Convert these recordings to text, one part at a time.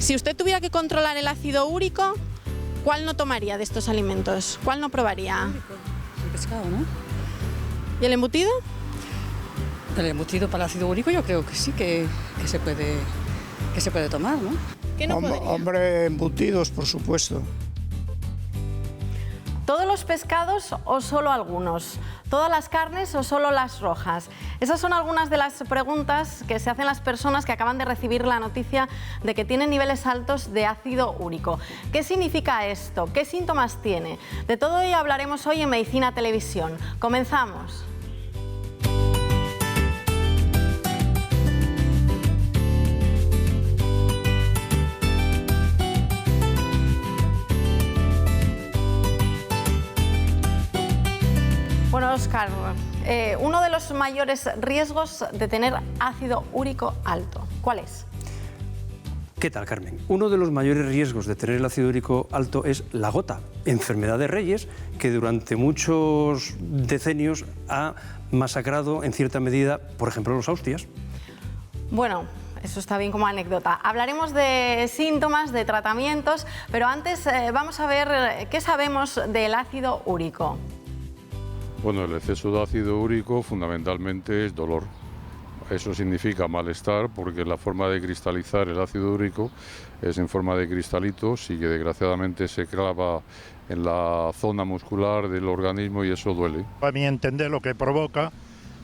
Si usted tuviera que controlar el ácido úrico, ¿cuál no tomaría de estos alimentos? ¿Cuál no probaría? El pescado, ¿no? ¿Y el embutido? El embutido para el ácido úrico yo creo que sí, que se puede tomar, ¿no? ¿Qué no podría? Hombre, embutidos, por supuesto. ¿Todos los pescados o solo algunos? ¿Todas las carnes o solo las rojas? Esas son algunas de las preguntas que se hacen las personas que acaban de recibir la noticia de que tienen niveles altos de ácido úrico. ¿Qué significa esto? ¿Qué síntomas tiene? De todo ello hablaremos hoy en Medicina Televisión. Comenzamos. Bueno, Óscar, uno de los mayores riesgos de tener ácido úrico alto, ¿cuál es? ¿Qué tal, Carmen? Uno de los mayores riesgos de tener el ácido úrico alto es la gota, enfermedad de Reyes, que durante muchos decenios ha masacrado en cierta medida, por ejemplo, los Austrias. Bueno, eso está bien como anécdota. Hablaremos de síntomas, de tratamientos, pero antes vamos a ver qué sabemos del ácido úrico. Bueno, el exceso de ácido úrico fundamentalmente es dolor. Eso significa malestar porque la forma de cristalizar el ácido úrico es en forma de cristalitos y que desgraciadamente se clava en la zona muscular del organismo y eso duele. A mi entender lo que provoca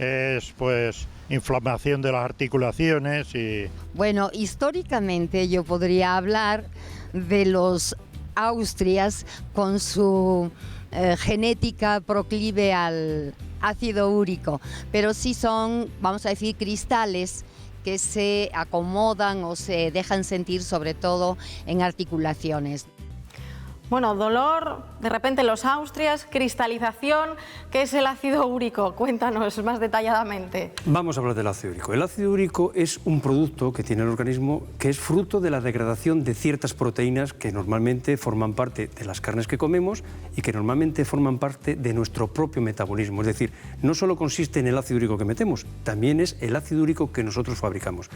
es pues inflamación de las articulaciones y... Bueno, históricamente yo podría hablar de los Austrias con su genética proclive al ácido úrico, pero sí son, vamos a decir, cristales que se acomodan o se dejan sentir sobre todo en articulaciones. Bueno, dolor, de repente los Austrias, cristalización, ¿qué es el ácido úrico? Cuéntanos más detalladamente. Vamos a hablar del ácido úrico. El ácido úrico es un producto que tiene el organismo que es fruto de la degradación de ciertas proteínas que normalmente forman parte de las carnes que comemos y que normalmente forman parte de nuestro propio metabolismo. Es decir, no solo consiste en el ácido úrico que metemos, también es el ácido úrico que nosotros fabricamos.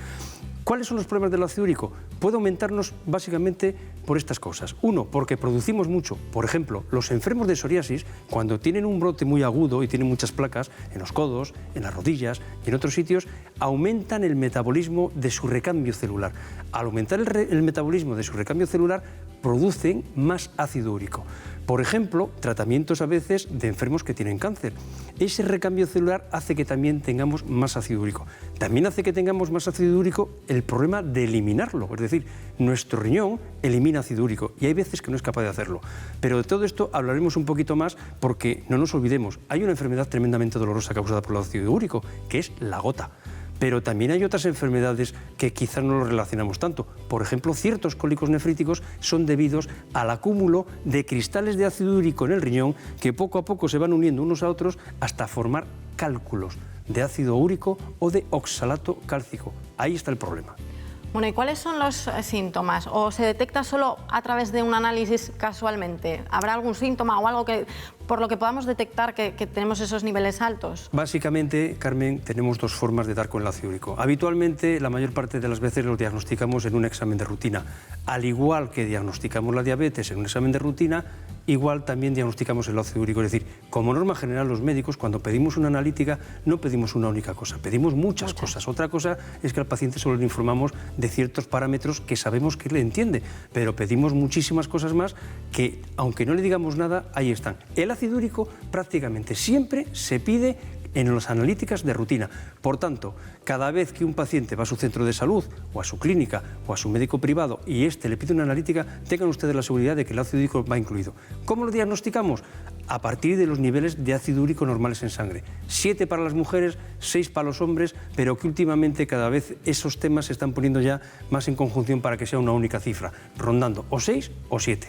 ¿Cuáles son los problemas del ácido úrico? Puede aumentarnos básicamente por estas cosas. Uno, porque producimos mucho. Por ejemplo, los enfermos de psoriasis, cuando tienen un brote muy agudo y tienen muchas placas en los codos, en las rodillas y en otros sitios, aumentan el metabolismo de su recambio celular. Al aumentar el metabolismo de su recambio celular, producen más ácido úrico. Por ejemplo, tratamientos a veces de enfermos que tienen cáncer. Ese recambio celular hace que también tengamos más ácido úrico. También hace que tengamos más ácido úrico el problema de eliminarlo. Es decir, nuestro riñón elimina ácido úrico y hay veces que no es capaz de hacerlo. Pero de todo esto hablaremos un poquito más porque no nos olvidemos, hay una enfermedad tremendamente dolorosa causada por el ácido úrico, que es la gota. Pero también hay otras enfermedades que quizás no lo relacionamos tanto. Por ejemplo, ciertos cólicos nefríticos son debidos al acúmulo de cristales de ácido úrico en el riñón que poco a poco se van uniendo unos a otros hasta formar cálculos de ácido úrico o de oxalato cálcico. Ahí está el problema. Bueno, ¿y cuáles son los síntomas? ¿O se detecta solo a través de un análisis casualmente? ¿Habrá algún síntoma o algo que, por lo que podamos detectar que tenemos esos niveles altos? Básicamente, Carmen, tenemos dos formas de dar con el ácido úrico. Habitualmente, la mayor parte de las veces los diagnosticamos en un examen de rutina. Al igual que diagnosticamos la diabetes en un examen de rutina, igual también diagnosticamos el ácido úrico. Es decir, como norma general, los médicos, cuando pedimos una analítica, no pedimos una única cosa, pedimos muchas cosas. Otra cosa es que al paciente solo le informamos de ciertos parámetros que sabemos que le entiende, pero pedimos muchísimas cosas más que, aunque no le digamos nada, ahí están. El ácido úrico prácticamente siempre se pide en las analíticas de rutina. Por tanto, cada vez que un paciente va a su centro de salud o a su clínica o a su médico privado y éste le pide una analítica, tengan ustedes la seguridad de que el ácido úrico va incluido. ¿Cómo lo diagnosticamos? A partir de los niveles de ácido úrico normales en sangre. 7 para las mujeres, 6 para los hombres, pero que últimamente cada vez esos temas se están poniendo ya más en conjunción para que sea una única cifra, rondando o 6 o 7.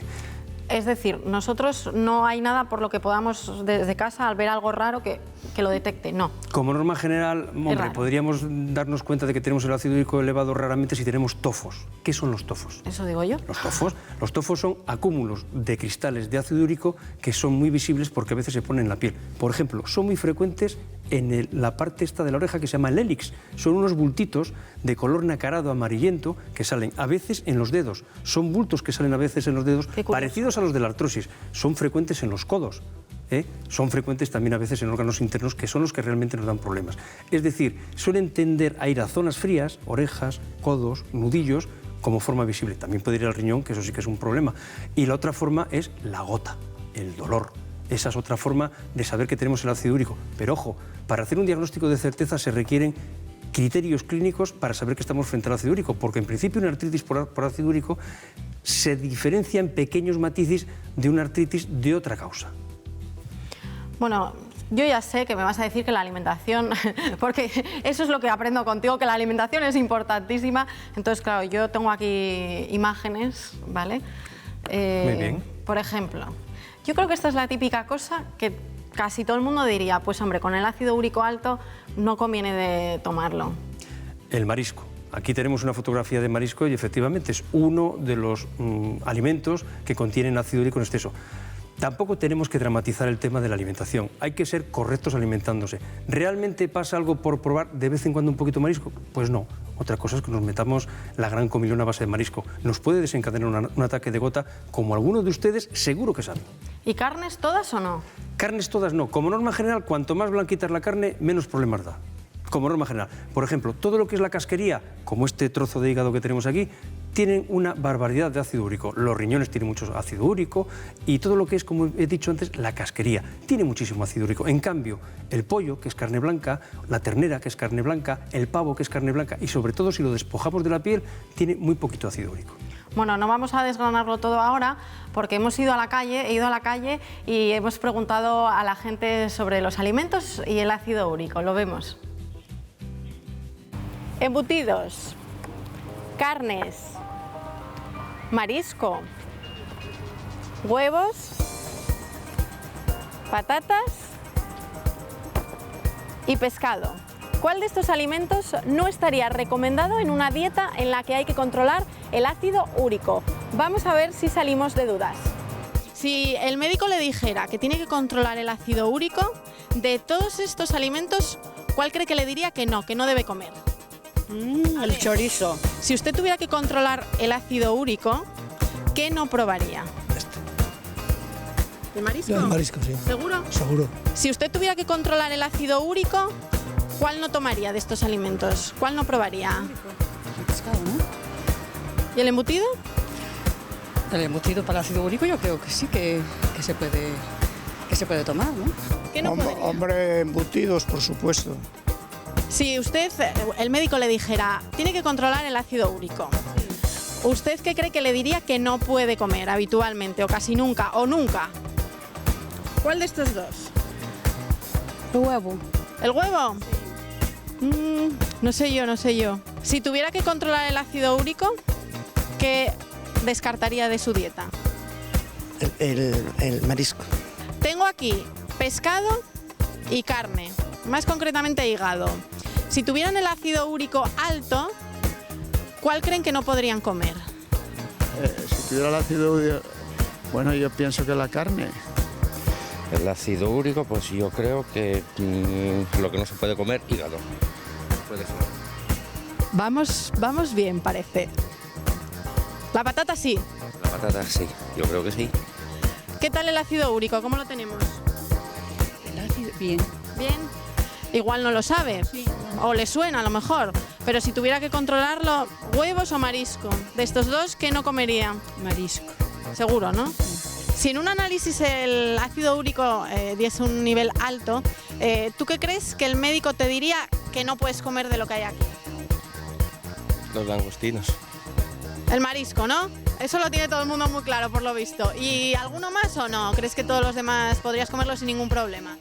Es decir, nosotros no hay nada por lo que podamos desde casa al ver algo raro que lo detecte, no. Como norma general, hombre, podríamos darnos cuenta de que tenemos el ácido úrico elevado raramente si tenemos tofos. ¿Qué son los tofos? Eso digo yo. Los tofos son acúmulos de cristales de ácido úrico que son muy visibles porque a veces se ponen en la piel. Por ejemplo, son muy frecuentes en la parte esta de la oreja que se llama el hélix. Son unos bultitos de color nacarado amarillento que salen a veces en los dedos. Son bultos que salen a veces en los dedos, parecidos a los de la artrosis. Son frecuentes en los codos. Son frecuentes también a veces en órganos internos, que son los que realmente nos dan problemas. Es decir, suelen tender a ir a zonas frías, orejas, codos, nudillos, como forma visible. También puede ir al riñón, que eso sí que es un problema. Y la otra forma es la gota, el dolor. Esa es otra forma de saber que tenemos el ácido úrico. Pero ojo, para hacer un diagnóstico de certeza se requieren criterios clínicos para saber que estamos frente al ácido úrico, porque en principio una artritis por ácido úrico se diferencia en pequeños matices de una artritis de otra causa. Bueno, yo ya sé que me vas a decir que la alimentación, porque eso es lo que aprendo contigo, que la alimentación es importantísima. Entonces, claro, yo tengo aquí imágenes, ¿vale? Muy bien. Por ejemplo, yo creo que esta es la típica cosa que casi todo el mundo diría, pues hombre, con el ácido úrico alto no conviene de tomarlo. El marisco. Aquí tenemos una fotografía de marisco y efectivamente es uno de los alimentos que contienen ácido úrico en exceso. Tampoco tenemos que dramatizar el tema de la alimentación. Hay que ser correctos alimentándose. ¿Realmente pasa algo por probar de vez en cuando un poquito marisco? Pues no. Otra cosa es que nos metamos la gran comilona a base de marisco. Nos puede desencadenar un ataque de gota, como algunos de ustedes seguro que saben. ¿Y carnes todas o no? Carnes todas no. Como norma general, cuanto más blanquita es la carne, menos problemas da. Como norma general. Por ejemplo, todo lo que es la casquería, como este trozo de hígado que tenemos aquí, tienen una barbaridad de ácido úrico. Los riñones tienen mucho ácido úrico y todo lo que es, como he dicho antes, la casquería tiene muchísimo ácido úrico. En cambio, el pollo, que es carne blanca, la ternera, que es carne blanca, el pavo, que es carne blanca, y sobre todo si lo despojamos de la piel, tiene muy poquito ácido úrico. Bueno, no vamos a desgranarlo todo ahora porque he ido a la calle y hemos preguntado a la gente sobre los alimentos y el ácido úrico. Lo vemos. Embutidos, carnes, marisco, huevos, patatas y pescado. ¿Cuál de estos alimentos no estaría recomendado en una dieta en la que hay que controlar el ácido úrico? Vamos a ver si salimos de dudas. Si el médico le dijera que tiene que controlar el ácido úrico, de todos estos alimentos, ¿cuál cree que le diría que no debe comer? El chorizo. Si usted tuviera que controlar el ácido úrico, ¿qué no probaría? ¿El marisco? El marisco, sí. ¿Seguro? Seguro. Si usted tuviera que controlar el ácido úrico, ¿cuál no tomaría de estos alimentos? ¿Cuál no probaría? El pescado, ¿no? ¿Y el embutido? El embutido para el ácido úrico yo creo que sí, que se puede tomar, ¿no? ¿Qué no podría? Hombre, embutidos, por supuesto. Si usted, el médico le dijera, tiene que controlar el ácido úrico, ¿usted qué cree que le diría que no puede comer habitualmente o casi nunca o nunca? ¿Cuál de estos dos? El huevo. ¿El huevo? No sé yo. Si tuviera que controlar el ácido úrico, ¿qué descartaría de su dieta? El marisco. Tengo aquí pescado y carne, más concretamente hígado. Si tuvieran el ácido úrico alto, ¿cuál creen que no podrían comer? Si tuviera el ácido úrico, bueno, yo pienso que la carne. El ácido úrico, pues yo creo que lo que no se puede comer, hígado. Puede ser. Vamos bien, parece. La patata sí. La patata sí, yo creo que sí. ¿Qué tal el ácido úrico? ¿Cómo lo tenemos? El ácido, bien. Bien. Igual no lo sabe, sí. O le suena a lo mejor, pero si tuviera que controlarlo, ¿huevos o marisco? De estos dos, ¿qué no comería? Marisco. Seguro, ¿no? Si en un análisis el ácido úrico diese un nivel alto, ¿tú qué crees que el médico te diría que no puedes comer de lo que hay aquí? Los langostinos. El marisco, ¿no? Eso lo tiene todo el mundo muy claro, por lo visto. ¿Y alguno más o no? ¿Crees que todos los demás podrías comerlos sin ningún problema?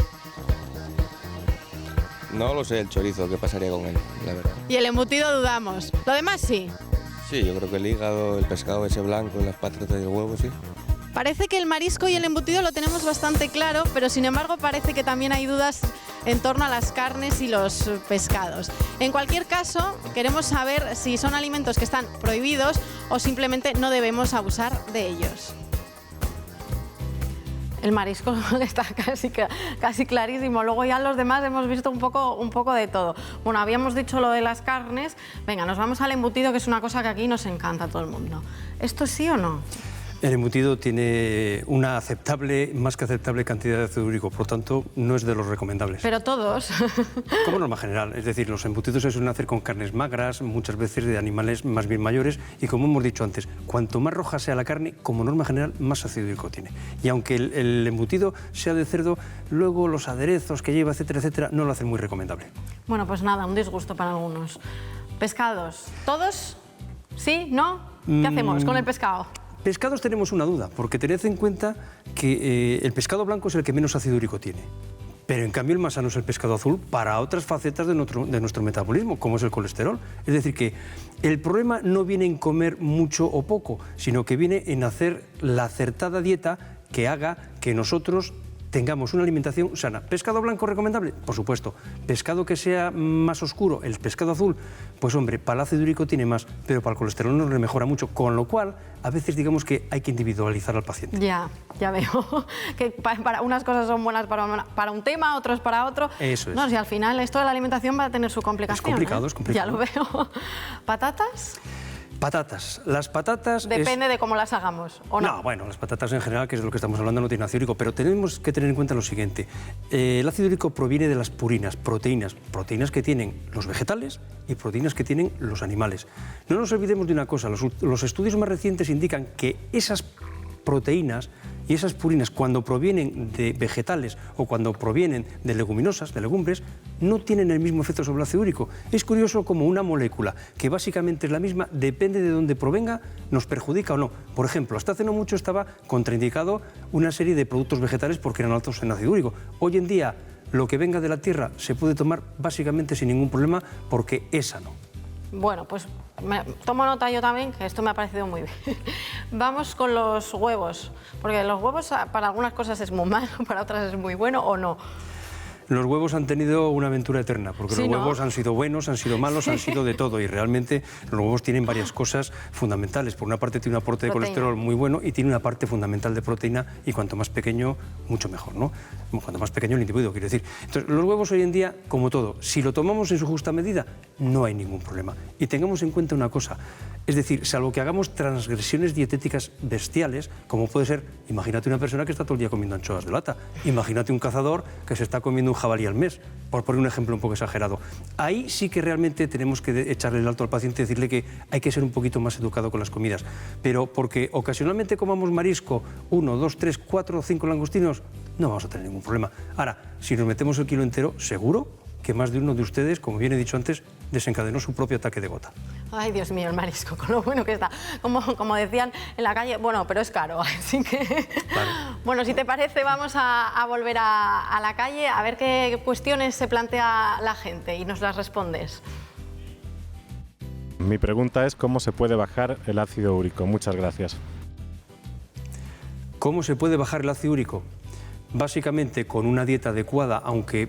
No lo sé, el chorizo, ¿qué pasaría con él? La verdad. Y el embutido dudamos. ¿Lo demás sí? Sí, yo creo que el hígado, el pescado ese blanco, las patatas y el huevo, sí. Parece que el marisco y el embutido lo tenemos bastante claro, pero sin embargo parece que también hay dudas en torno a las carnes y los pescados. En cualquier caso, queremos saber si son alimentos que están prohibidos o simplemente no debemos abusar de ellos. El marisco está casi clarísimo. Luego ya los demás hemos visto un poco de todo. Bueno, habíamos dicho lo de las carnes. Venga, nos vamos al embutido, que es una cosa que aquí nos encanta a todo el mundo. ¿Esto sí o no? El embutido tiene una más que aceptable cantidad de ácido úrico, por lo tanto, no es de los recomendables. Pero todos. Como norma general, es decir, los embutidos se suelen hacer con carnes magras, muchas veces de animales más bien mayores, y como hemos dicho antes, cuanto más roja sea la carne, como norma general, más ácido úrico tiene. Y aunque el embutido sea de cerdo, luego los aderezos que lleva, etcétera, etcétera, no lo hacen muy recomendable. Bueno, pues nada, un disgusto para algunos. Pescados, ¿todos? ¿Sí? ¿No? ¿Qué hacemos con el pescado? Pescados tenemos una duda, porque tened en cuenta que el pescado blanco es el que menos ácido úrico tiene. Pero en cambio el más sano es el pescado azul para otras facetas de nuestro metabolismo, como es el colesterol. Es decir, que el problema no viene en comer mucho o poco, sino que viene en hacer la acertada dieta que haga que nosotros tengamos una alimentación sana. ¿Pescado blanco recomendable? Por supuesto. ¿Pescado que sea más oscuro? ¿El pescado azul? Pues hombre, para el ácido úrico tiene más, pero para el colesterol no le mejora mucho, con lo cual a veces digamos que hay que individualizar al paciente. Ya veo. Que para unas cosas son buenas para un tema, otros para otro. Eso es. No, si al final esto de la alimentación va a tener su complicación. Es complicado, es complicado. Ya lo veo. ¿Patatas? Patatas. Las patatas... Depende de cómo las hagamos, ¿o no? No, bueno, las patatas en general, que es de lo que estamos hablando, no tienen ácido úrico, pero tenemos que tener en cuenta lo siguiente. El ácido úrico proviene de las purinas, proteínas que tienen los vegetales y proteínas que tienen los animales. No nos olvidemos de una cosa, los estudios más recientes indican que esas proteínas y esas purinas, cuando provienen de vegetales o cuando provienen de leguminosas, de legumbres, no tienen el mismo efecto sobre el ácido úrico. Es curioso como una molécula, que básicamente es la misma, depende de dónde provenga, nos perjudica o no. Por ejemplo, hasta hace no mucho estaba contraindicado una serie de productos vegetales porque eran altos en ácido úrico. Hoy en día, lo que venga de la tierra se puede tomar básicamente sin ningún problema porque es sano. Bueno, pues tomo nota yo también, que esto me ha parecido muy bien. Vamos con los huevos, porque los huevos para algunas cosas es muy malo, para otras es muy bueno, ¿o no? Los huevos han tenido una aventura eterna, porque sí, los huevos ¿no? han sido buenos, han sido malos, han sido de todo, y realmente los huevos tienen varias cosas fundamentales. Por una parte tiene un aporte de colesterol muy bueno y tiene una parte fundamental de proteína, y cuanto más pequeño, mucho mejor, ¿no? Cuanto más pequeño el individuo, quiero decir. Entonces, los huevos hoy en día, como todo, si lo tomamos en su justa medida, no hay ningún problema. Y tengamos en cuenta una cosa, es decir, salvo que hagamos transgresiones dietéticas bestiales, como puede ser, imagínate una persona que está todo el día comiendo anchoas de lata, imagínate un cazador que se está comiendo un jabalí al mes, por poner un ejemplo un poco exagerado. Ahí sí que realmente tenemos que echarle el alto al paciente y decirle que hay que ser un poquito más educado con las comidas. Pero porque ocasionalmente comamos marisco, 1, 2, 3, 4 o 5 langostinos, no vamos a tener ningún problema. Ahora, si nos metemos el kilo entero, seguro que más de uno de ustedes, como bien he dicho antes, desencadenó su propio ataque de gota. Ay, Dios mío, el marisco, con lo bueno que está. Como decían en la calle, bueno, pero es caro, así que... Claro. Bueno, si te parece, vamos a volver a la calle a ver qué cuestiones se plantea la gente y nos las respondes. Mi pregunta es cómo se puede bajar el ácido úrico. Muchas gracias. ¿Cómo se puede bajar el ácido úrico? Básicamente con una dieta adecuada, aunque...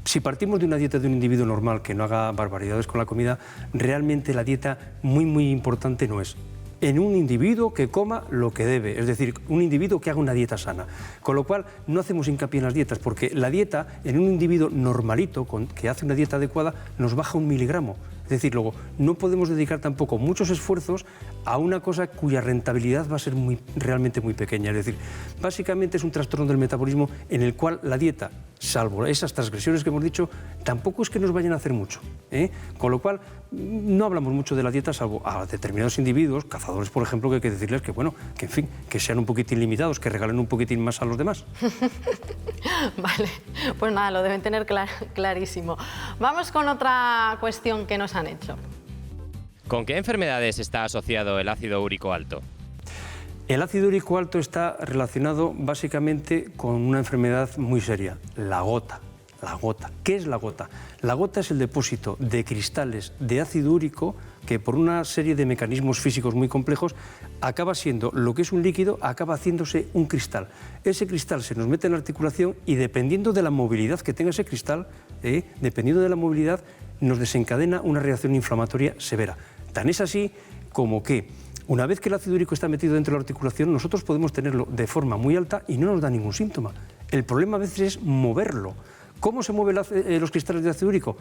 Si partimos de una dieta de un individuo normal que no haga barbaridades con la comida, realmente la dieta muy importante no es. En un individuo que coma lo que debe, es decir, un individuo que haga una dieta sana. Con lo cual, no hacemos hincapié en las dietas, porque la dieta en un individuo normalito, que hace una dieta adecuada, nos baja 1 miligramo. Es decir, luego, no podemos dedicar tampoco muchos esfuerzos a una cosa cuya rentabilidad va a ser realmente muy pequeña. Es decir, básicamente es un trastorno del metabolismo en el cual la dieta, salvo esas transgresiones que hemos dicho, tampoco es que nos vayan a hacer mucho, ¿eh? Con lo cual, no hablamos mucho de la dieta, salvo a determinados individuos, cazadores, por ejemplo, que hay que decirles que, bueno, que en fin, que sean un poquitín limitados, que regalen un poquitín más a los demás. Vale, pues nada, lo deben tener clarísimo. Vamos con otra cuestión que nos han hecho. ¿Con qué enfermedades está asociado el ácido úrico alto? El ácido úrico alto está relacionado básicamente con una enfermedad muy seria, la gota. La gota. ¿Qué es la gota? La gota es el depósito de cristales de ácido úrico que por una serie de mecanismos físicos muy complejos acaba siendo lo que es un líquido, acaba haciéndose un cristal. Ese cristal se nos mete en la articulación y dependiendo de la movilidad que tenga ese cristal, dependiendo de la movilidad, nos desencadena una reacción inflamatoria severa. Tan es así como que Una vez que el ácido úrico está metido dentro de la articulación, nosotros podemos tenerlo de forma muy alta y no nos da ningún síntoma. El problema a veces es moverlo. ¿Cómo se mueven los cristales de ácido úrico?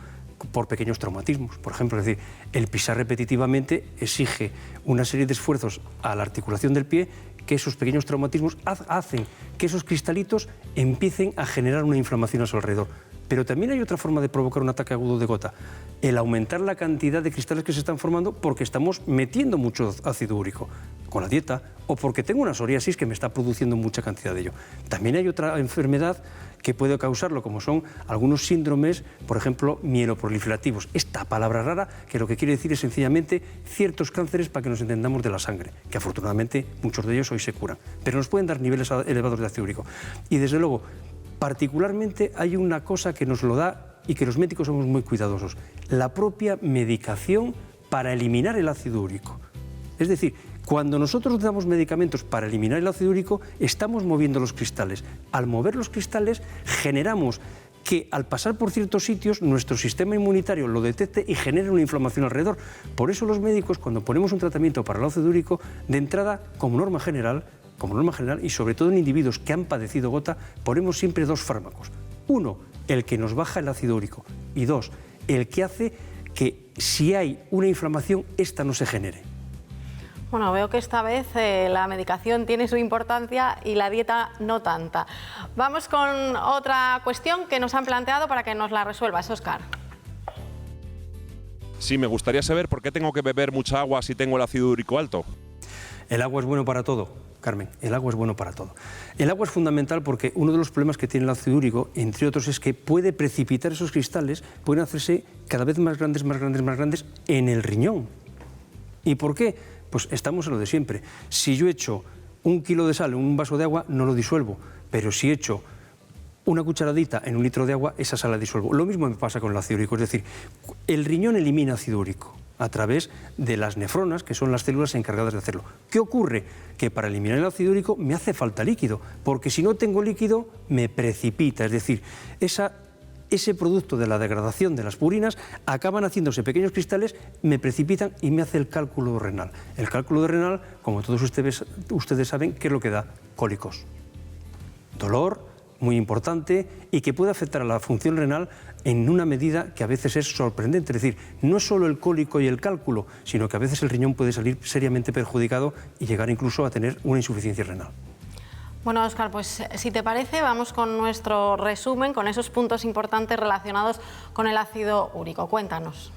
Por pequeños traumatismos. Por ejemplo, es decir, el pisar repetitivamente exige una serie de esfuerzos a la articulación del pie, que esos pequeños traumatismos hacen que esos cristalitos empiecen a generar una inflamación a su alrededor. Pero también hay otra forma de provocar un ataque agudo de gota, el aumentar la cantidad de cristales que se están formando porque estamos metiendo mucho ácido úrico con la dieta o porque tengo una psoriasis que me está produciendo mucha cantidad de ello. También hay otra enfermedad que puede causarlo, como son algunos síndromes, por ejemplo, mieloproliferativos. Esta palabra rara, que lo que quiere decir es sencillamente ciertos cánceres, para que nos entendamos, de la sangre, que afortunadamente muchos de ellos hoy se curan, pero nos pueden dar niveles elevados de ácido úrico. Y desde luego, particularmente hay una cosa que nos lo da y que los médicos somos muy cuidadosos, la propia medicación para eliminar el ácido úrico. Es decir, cuando nosotros damos medicamentos para eliminar el ácido úrico, estamos moviendo los cristales. Al mover los cristales, generamos que al pasar por ciertos sitios, nuestro sistema inmunitario lo detecte y genere una inflamación alrededor. Por eso los médicos, cuando ponemos un tratamiento para el ácido úrico, de entrada, como norma general, y sobre todo en individuos que han padecido gota, ponemos siempre 2 fármacos. Uno, el que nos baja el ácido úrico, y 2, el que hace que si hay una inflamación, esta no se genere. Bueno, veo que esta vez la medicación tiene su importancia y la dieta no tanta. Vamos con otra cuestión que nos han planteado para que nos la resuelvas, Óscar. Sí, me gustaría saber por qué tengo que beber mucha agua si tengo el ácido úrico alto. El agua es bueno para todo, Carmen, el agua es bueno para todo. El agua es fundamental porque uno de los problemas que tiene el ácido úrico, entre otros, es que puede precipitar esos cristales, pueden hacerse cada vez más grandes en el riñón. ¿Y por qué? Pues estamos en lo de siempre. Si yo echo 1 kilo de sal en un vaso de agua, no lo disuelvo, pero si echo una cucharadita en 1 litro de agua, esa sal la disuelvo. Lo mismo me pasa con el ácido úrico, es decir, el riñón elimina ácido úrico a través de las nefronas, que son las células encargadas de hacerlo. ¿Qué ocurre? Que para eliminar el ácido úrico me hace falta líquido, porque si no tengo líquido me precipita, es decir, ese producto de la degradación de las purinas acaban haciéndose pequeños cristales, me precipitan y me hace el cálculo renal. El cálculo renal, como todos ustedes saben, ¿qué es lo que da? Cólicos. Dolor muy importante y que puede afectar a la función renal en una medida que a veces es sorprendente. Es decir, no es solo el cólico y el cálculo, sino que a veces el riñón puede salir seriamente perjudicado y llegar incluso a tener una insuficiencia renal. Bueno, Óscar, pues si te parece, vamos con nuestro resumen, con esos puntos importantes relacionados con el ácido úrico. Cuéntanos.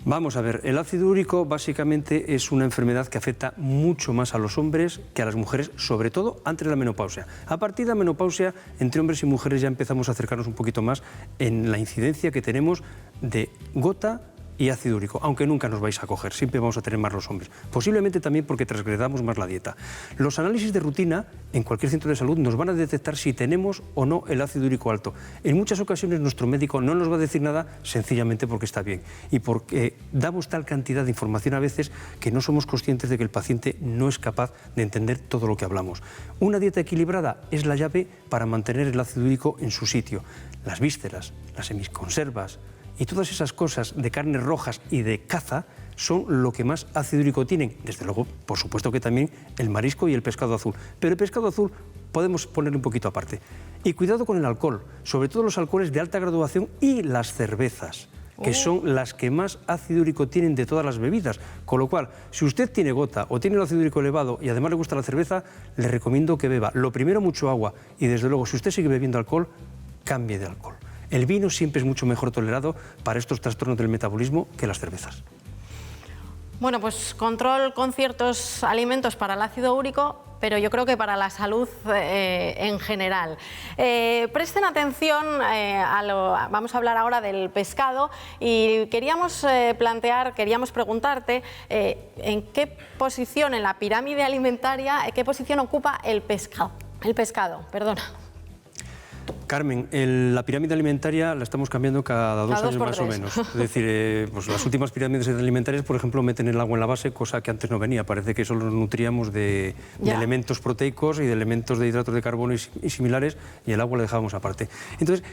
Vamos a ver, el ácido úrico básicamente es una enfermedad que afecta mucho más a los hombres que a las mujeres, sobre todo antes de la menopausia. A partir de la menopausia, entre hombres y mujeres ya empezamos a acercarnos un poquito más en la incidencia que tenemos de gota y ácido úrico, aunque nunca nos vais a coger, siempre vamos a tener más los hombres, posiblemente también porque transgredamos más la dieta. Los análisis de rutina en cualquier centro de salud nos van a detectar si tenemos o no el ácido úrico alto. En muchas ocasiones nuestro médico no nos va a decir nada sencillamente porque está bien y porque damos tal cantidad de información a veces que no somos conscientes de que el paciente no es capaz de entender todo lo que hablamos. Una dieta equilibrada es la llave para mantener el ácido úrico en su sitio. Las vísceras, las semiconservas, y todas esas cosas de carnes rojas y de caza son lo que más ácido úrico tienen. Desde luego, por supuesto que también el marisco y el pescado azul. Pero el pescado azul podemos ponerle un poquito aparte. Y cuidado con el alcohol, sobre todo los alcoholes de alta graduación y las cervezas, que son las que más ácido úrico tienen de todas las bebidas. Con lo cual, si usted tiene gota o tiene el ácido úrico elevado y además le gusta la cerveza, le recomiendo que beba, lo primero, mucho agua. Y desde luego, si usted sigue bebiendo alcohol, cambie de alcohol. El vino siempre es mucho mejor tolerado para estos trastornos del metabolismo que las cervezas. Bueno, pues control con ciertos alimentos para el ácido úrico, pero yo creo que para la salud en general. Presten atención, vamos a hablar ahora del pescado y queríamos preguntarte en qué posición en la pirámide alimentaria, qué posición ocupa el pescado, perdona. Carmen, la pirámide alimentaria la estamos cambiando cada 2 años más o menos. Es decir, pues las últimas pirámides alimentarias, por ejemplo, meten el agua en la base, cosa que antes no venía. Parece que solo nos nutríamos de elementos proteicos y de elementos de hidratos de carbono y similares, y el agua la dejábamos aparte. Entonces,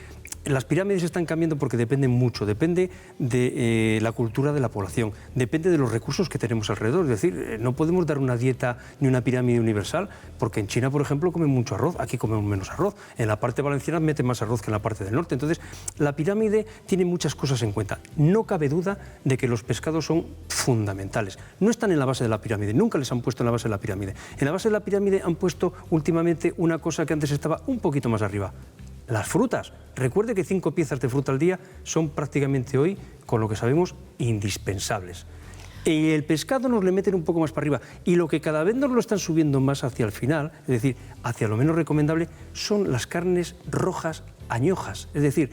Las pirámides están cambiando porque dependen mucho, depende de la cultura de la población, depende de los recursos que tenemos alrededor. Es decir, no podemos dar una dieta ni una pirámide universal, porque en China, por ejemplo, comen mucho arroz, aquí comemos menos arroz. En la parte valenciana meten más arroz que en la parte del norte. Entonces, la pirámide tiene muchas cosas en cuenta. No cabe duda de que los pescados son fundamentales. No están en la base de la pirámide, nunca les han puesto en la base de la pirámide. En la base de la pirámide han puesto últimamente una cosa que antes estaba un poquito más arriba. Las frutas. Recuerde que 5 piezas de fruta al día son prácticamente hoy, con lo que sabemos, indispensables. Y el pescado nos le meten un poco más para arriba. Y lo que cada vez nos lo están subiendo más hacia el final, es decir, hacia lo menos recomendable, son las carnes rojas añojas. Es decir,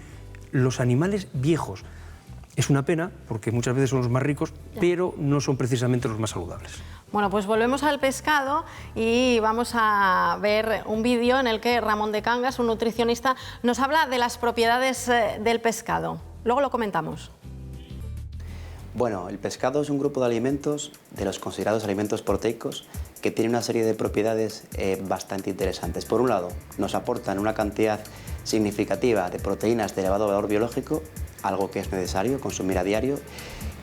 los animales viejos. Es una pena, porque muchas veces son los más ricos, pero no son precisamente los más saludables. Bueno, pues volvemos al pescado y vamos a ver un vídeo en el que Ramón de Cangas, un nutricionista, nos habla de las propiedades del pescado. Luego lo comentamos. Bueno, el pescado es un grupo de alimentos, de los considerados alimentos proteicos, que tiene una serie de propiedades bastante interesantes. Por un lado, nos aportan una cantidad significativa de proteínas de elevado valor biológico, algo que es necesario consumir a diario.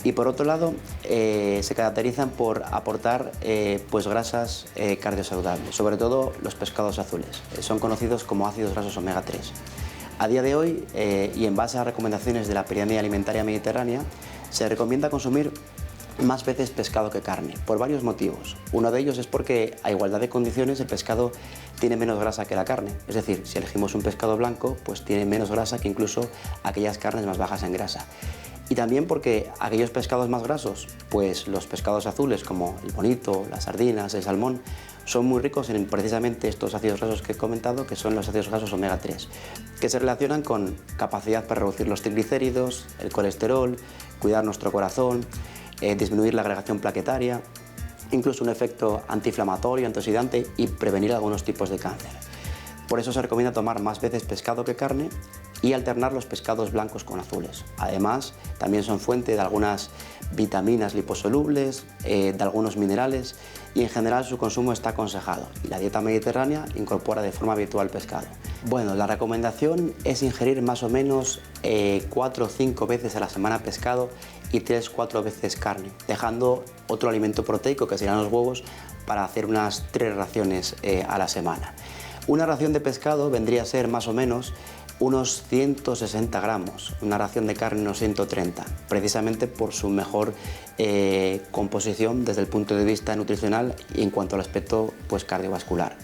Y por otro lado, se caracterizan por aportar pues grasas cardiosaludables, sobre todo los pescados azules. Son conocidos como ácidos grasos omega 3. A día de hoy, y en base a recomendaciones de la Pirámide Alimentaria Mediterránea, se recomienda consumir más veces pescado que carne, por varios motivos. Uno de ellos es porque, a igualdad de condiciones, el pescado tiene menos grasa que la carne. Es decir, si elegimos un pescado blanco, pues tiene menos grasa que incluso aquellas carnes más bajas en grasa. Y también porque aquellos pescados más grasos, pues los pescados azules como el bonito, las sardinas, el salmón, son muy ricos en precisamente estos ácidos grasos que he comentado, que son los ácidos grasos omega 3, que se relacionan con capacidad para reducir los triglicéridos, el colesterol, cuidar nuestro corazón, disminuir la agregación plaquetaria, incluso un efecto antiinflamatorio, antioxidante y prevenir algunos tipos de cáncer. Por eso se recomienda tomar más veces pescado que carne y alternar los pescados blancos con azules. Además, también son fuente de algunas vitaminas liposolubles, de algunos minerales y en general su consumo está aconsejado. Y la dieta mediterránea incorpora de forma habitual pescado. Bueno, la recomendación es ingerir más o menos 4 o 5 veces a la semana pescado y 3 o 4 veces carne, dejando otro alimento proteico que serían los huevos para hacer unas 3 raciones a la semana. Una ración de pescado vendría a ser más o menos unos 160 gramos, una ración de carne unos 130, precisamente por su mejor composición desde el punto de vista nutricional y en cuanto al aspecto pues, cardiovascular.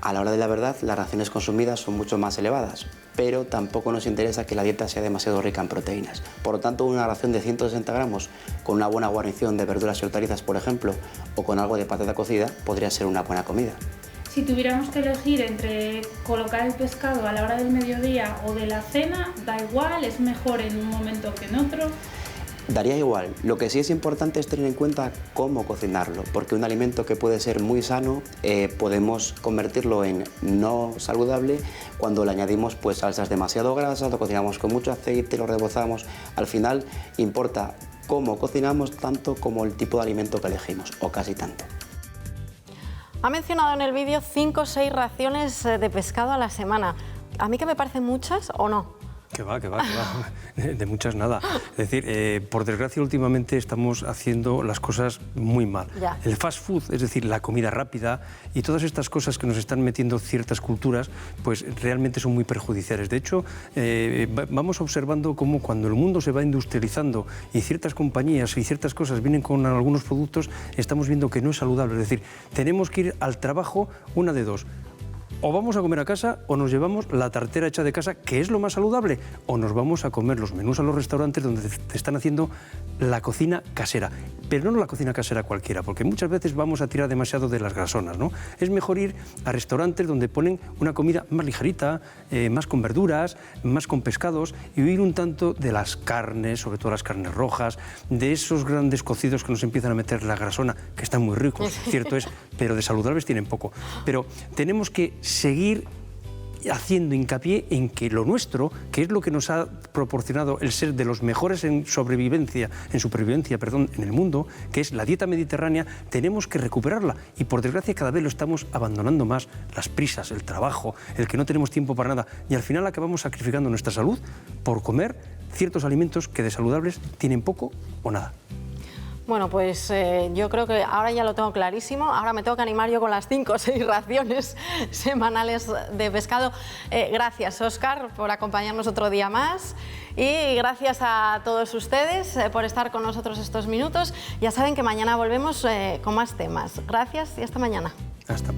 A la hora de la verdad, las raciones consumidas son mucho más elevadas, pero tampoco nos interesa que la dieta sea demasiado rica en proteínas. Por lo tanto, una ración de 160 gramos con una buena guarnición de verduras y hortalizas, por ejemplo, o con algo de patata cocida, podría ser una buena comida. Si tuviéramos que elegir entre colocar el pescado a la hora del mediodía o de la cena, da igual, es mejor en un momento que en otro. Daría igual. Lo que sí es importante es tener en cuenta cómo cocinarlo, porque un alimento que puede ser muy sano podemos convertirlo en no saludable cuando le añadimos pues salsas demasiado grasas, lo cocinamos con mucho aceite, lo rebozamos. Al final importa cómo cocinamos tanto como el tipo de alimento que elegimos, o casi tanto. Ha mencionado en el vídeo 5 o 6 raciones de pescado a la semana. ¿A mí que me parecen muchas o no? Que va. De muchas nada. Es decir, por desgracia últimamente estamos haciendo las cosas muy mal. Ya. El fast food, es decir, la comida rápida y todas estas cosas que nos están metiendo ciertas culturas, pues realmente son muy perjudiciales. De hecho, vamos observando cómo cuando el mundo se va industrializando y ciertas compañías y ciertas cosas vienen con algunos productos, estamos viendo que no es saludable. Es decir, tenemos que ir al trabajo una de dos. O vamos a comer a casa o nos llevamos la tartera hecha de casa, que es lo más saludable, o nos vamos a comer los menús a los restaurantes donde te están haciendo la cocina casera. Pero no la cocina casera cualquiera, porque muchas veces vamos a tirar demasiado de las grasonas, ¿no? Es mejor ir a restaurantes donde ponen una comida más ligerita, más con verduras, más con pescados, y huir un tanto de las carnes, sobre todo las carnes rojas, de esos grandes cocidos que nos empiezan a meter la grasona, que están muy ricos, cierto es, pero de saludables tienen poco. Pero tenemos que seguir haciendo hincapié en que lo nuestro, que es lo que nos ha proporcionado el ser de los mejores en supervivencia en el mundo, que es la dieta mediterránea, tenemos que recuperarla y por desgracia cada vez lo estamos abandonando más, las prisas, el trabajo, el que no tenemos tiempo para nada y al final acabamos sacrificando nuestra salud por comer ciertos alimentos que de saludables tienen poco o nada. Bueno, pues yo creo que ahora ya lo tengo clarísimo. Ahora me tengo que animar yo con las 5 o 6 raciones semanales de pescado. Gracias, Óscar, por acompañarnos otro día más. Y gracias a todos ustedes por estar con nosotros estos minutos. Ya saben que mañana volvemos con más temas. Gracias y hasta mañana. Hasta.